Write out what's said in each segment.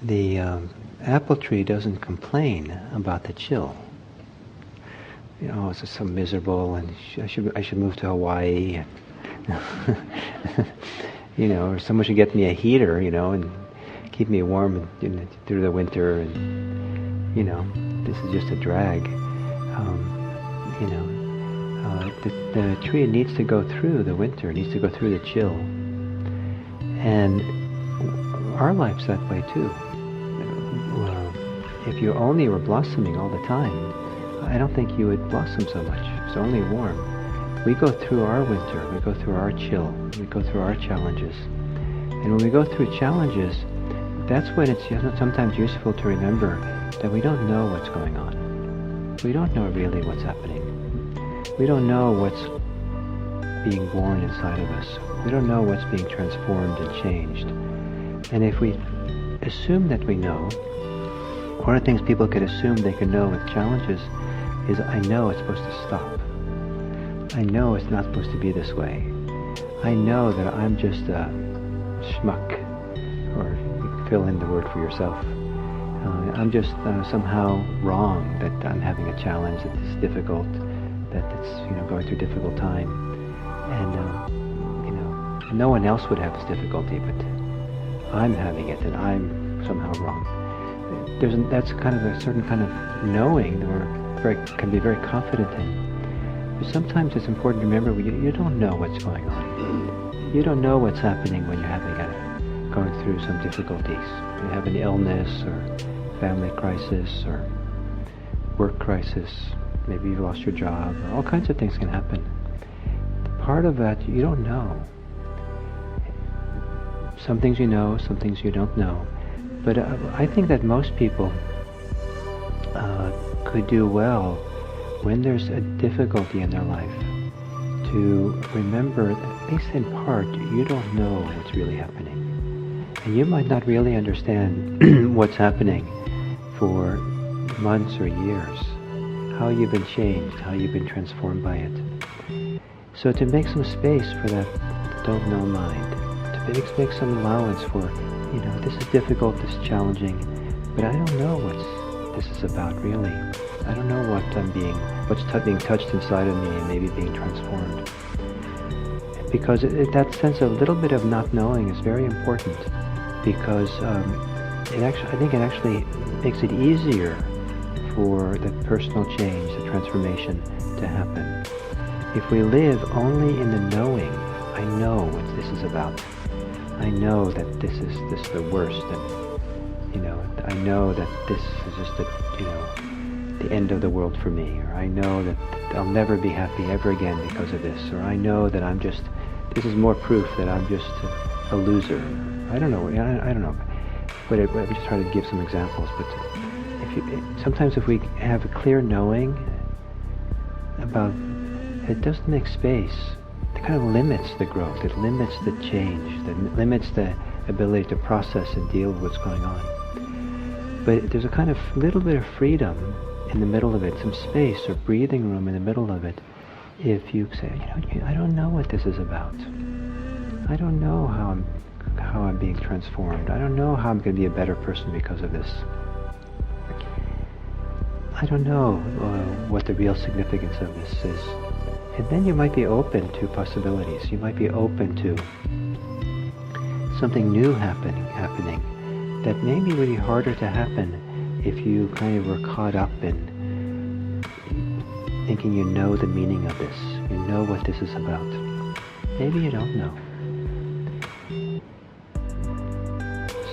the apple tree doesn't complain about the chill. It's just so miserable, and I should move to Hawaii, and or someone should get me a heater, and keep me warm through the winter, and this is just a drag. The tree needs to go through the winter, needs to go through the chill, and our life's that way too. If you only were blossoming all the time, I don't think you would blossom so much. It's only warm. We go through our winter, we go through our chill, we go through our challenges. And when we go through challenges, that's when it's sometimes useful to remember that we don't know what's going on. We don't know really what's happening. We don't know what's being born inside of us. We don't know what's being transformed and changed. And if we assume that we know, one of the things people could assume they can know with challenges is, I know it's supposed to stop. I know it's not supposed to be this way. I know that I'm just a schmuck, or you can fill in the word for yourself. I'm just somehow wrong, that I'm having a challenge, that it's difficult, that it's going through a difficult time, and no one else would have this difficulty, but I'm having it, and I'm somehow wrong. That's kind of a certain kind of knowing that can be very confident in. But sometimes it's important to remember you don't know what's going on. You don't know what's happening when you're going through some difficulties. You have an illness or family crisis or work crisis. Maybe you've lost your job. Or all kinds of things can happen. Part of that you don't know. Some things you know, some things you don't know. But I think that most people could do well when there's a difficulty in their life to remember that, at least in part, you don't know what's really happening. And you might not really understand what's happening for months or years, how you've been changed, how you've been transformed by it. So to make some space for that don't know mind, to make some allowance for, this is difficult, this is challenging, but I don't know what this is about really. I don't know what's being touched inside of me and maybe being transformed. Because that sense of a little bit of not knowing is very important, because I think it actually makes it easier for the personal change, the transformation to happen. If we live only in the knowing, I know what this is about. I know that this is the worst, and I know that this is just the end of the world for me, or I know that I'll never be happy ever again because of this, or I know that this is more proof that I'm just a loser. I don't know. I don't know. But I'm just trying to give some examples. But sometimes if we have a clear knowing about, it doesn't make space. It kind of limits the growth. It limits the change. It limits the ability to process and deal with what's going on. But there's a kind of little bit of freedom in the middle of it, some space or breathing room in the middle of it, if you say, I don't know what this is about. I don't know how I'm being transformed. I don't know how I'm going to be a better person because of this. I don't know what the real significance of this is. And then you might be open to possibilities. You might be open to something new happening that may be really harder to happen if you kind of were caught up in thinking you know the meaning of this, you know what this is about. Maybe you don't know.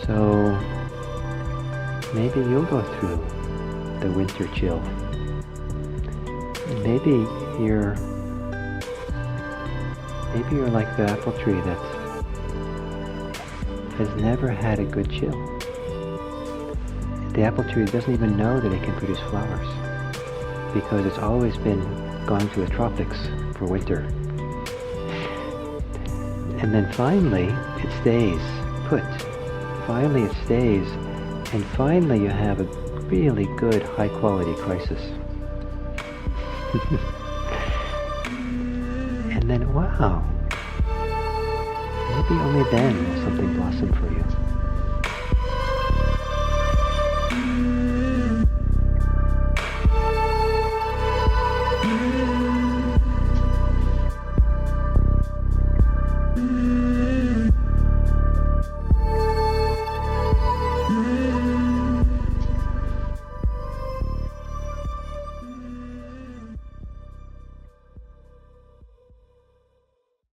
So maybe you'll go through the winter chill. Maybe you're like the apple tree that has never had a good chill. The apple tree doesn't even know that it can produce flowers because it's always been going to the tropics for winter. And then finally it stays put. Finally it stays, and finally you have a really good high quality crisis. And then wow, maybe only then will something blossom for you.